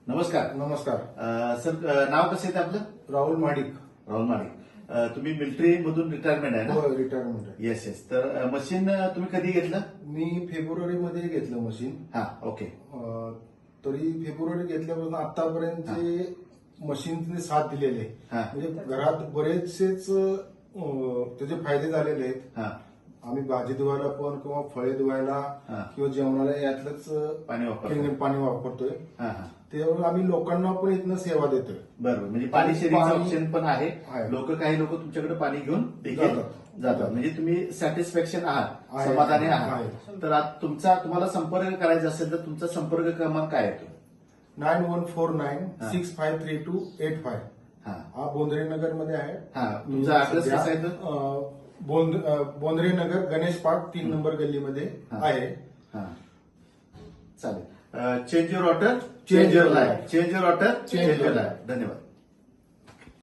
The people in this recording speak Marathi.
नमस्कार. नमस्कार. सर नाव कसं आहे आपलं? राहुल महाडिक. राहुल माडिक. तुम्ही मिलिटरी मधून रिटायरमेंट आहे ना? हो, रिटायरमेंट आहे. Yes yes. तर मशीन तुम्ही कधी घेतलं? मी फेब्रुवारीमध्ये घेतलं मशीन. हा ओके. तरी फेब्रुवारी घेतल्यापासून आतापर्यंत जे मशीनने साथ दिलेले आहे, हा. म्हणजे घरात बरेचसेच त्याचे फायदे झालेले आहेत. हा आम्ही भाजी धुवायला पण किंवा फळे धुवायला हा. किंवा जेवणाला यातलंच पाणी वापरतो. पाणी वापरतोय. हा हा. त्यामुळे आम्ही लोकांना पण इथनं सेवा देतोय. बरोबर. म्हणजे पाणी शेअरिंगचं पाणी- ऑप्शन पण आहे. आहे. काही लोक तुमच्याकडे पाणी घेऊन देखील जातात. जातात. म्हणजे तुम्ही सॅटिस्फॅक्शन आहात, आहे. समाधानी आहात. आहे. तर तुम्हाला संपर्क करायचा असेल तर तुमचा संपर्क क्रमांक काय येतो? 9149653285. हा हा बोंद्रे नगर मध्ये आहे. हा. तुमचा ऍड्रेस कसा आहे तो? बोंद्रे नगर गणेश पार्क 3 नंबर गल्लीमध्ये हा. आहे. हा चालेल. Change your order, Change your life. life. Change your order, Change change your your life. धन्यवाद.